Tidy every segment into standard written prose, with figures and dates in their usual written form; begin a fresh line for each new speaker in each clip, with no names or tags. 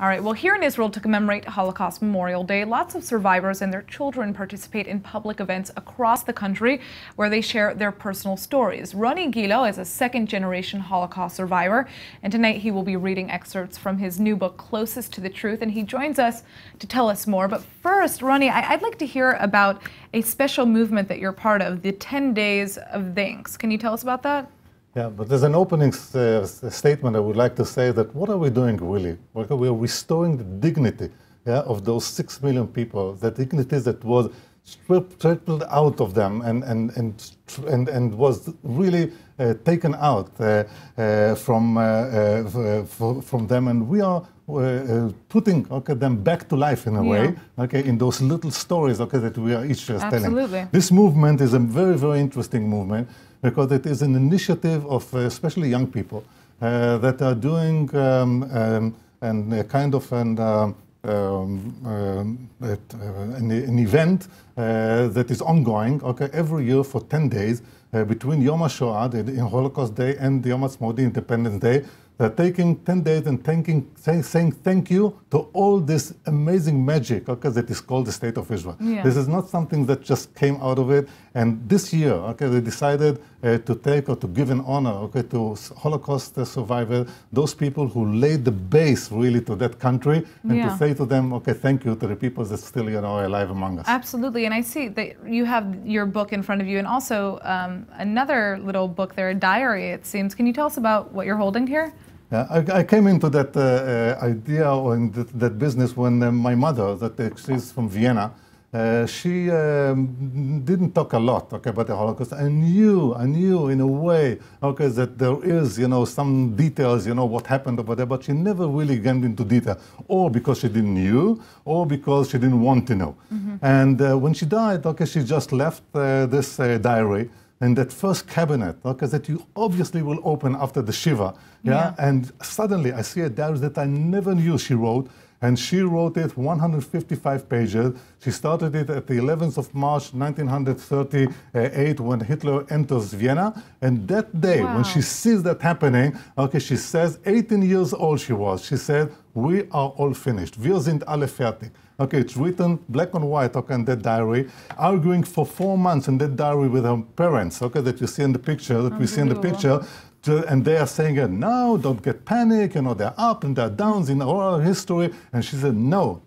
All right, well, here in Israel, to commemorate Holocaust Memorial Day, lots of survivors and their children participate in public events across the country where they share their personal stories. Roni Gilo is a second-generation Holocaust survivor, and tonight he will be reading excerpts from his new book, Closest to the Truth, and he joins us to tell us more. But first, Roni, I'd like to hear about a special movement that you're part of, the 10 Days of Thanks. Can you tell us about that?
Yeah, but there's an opening statement I would like to say that what are we doing really? We are restoring the dignity of those 6 million people, the dignity that was stripped out of them and was really taken out from them, and we are putting them back to life in a way, in those little stories that we are each telling. This movement is a very, very interesting movement, because it is an initiative of especially young people that are doing an event that is ongoing every year for 10 days between Yom HaShoah, the Holocaust Day, and Yom Ha'atzmaut, the Independence Day. They're taking 10 days and saying thank you to all this amazing magic that is called the State of Israel. Yeah. This is not something that just came out of it. And this year, they decided to take or to give an honor to Holocaust survivors, those people who laid the base really to that country, and to say to them, thank you to the people that still are alive among us.
Absolutely. And I see that you have your book in front of you, and also another little book there, a diary, it seems. Can you tell us about what you're holding here?
I came into that idea or in that business when my mother, she's from Vienna, she didn't talk a lot about the Holocaust. I knew in a way that there is some details, what happened over there, but she never really went into detail, or because she didn't know, or because she didn't want to know. And when she died, she just left this diary. And that first cabinet, that you obviously will open after the Shiva, and suddenly I see a diary that I never knew she wrote, and she wrote it 155 pages. She started it at the 11th of March, 1938, when Hitler enters Vienna, and that day, when she sees that happening, she says, 18 years old she was, she said, we are all finished. Wir sind alle fertig. It's written black and white in that diary, arguing for 4 months in that diary with her parents, that you see in the picture, that we see in the picture, and they are saying, no, don't get panic, they're up and they're downs in oral history. And she said, no,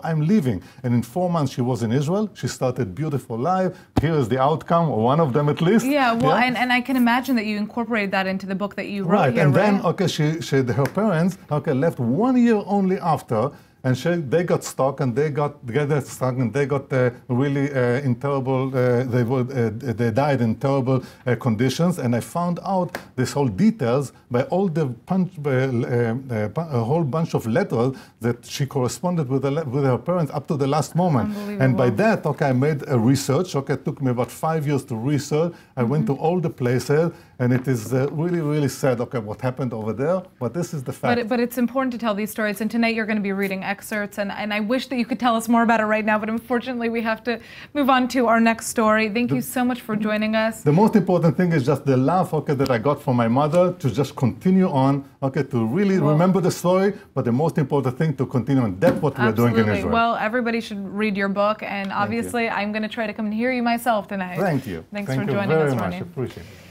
I'm leaving. And in 4 months she was in Israel. She started beautiful life. Here is the outcome, or one of them at least.
Yeah, well, and I can imagine that you incorporated that into the book that you wrote here,
and then, her parents, left 1 year only after, and they got stuck, and they got really in terrible. They died in terrible conditions. And I found out this whole details by all the a whole bunch of letters that she corresponded with her parents up to the last moment. And by that, I made a research. It took me about 5 years to research. I went to all the places, and it is really, really sad. What happened over there? But this is the fact.
But it's important to tell these stories. And tonight you're going to be reading excerpts, and I wish that you could tell us more about it right now, but unfortunately we have to move on to our next story. Thank you so much for joining us.
The most important thing is just the love that I got from my mother to just continue on, to really remember the story, but the most important thing to continue on. That's what we're doing in Israel.
Well, everybody should read your book, and obviously I'm going to try to come and hear you myself tonight.
Thank you.
Thanks for joining us, Roni.
Thank you very much. Appreciate it.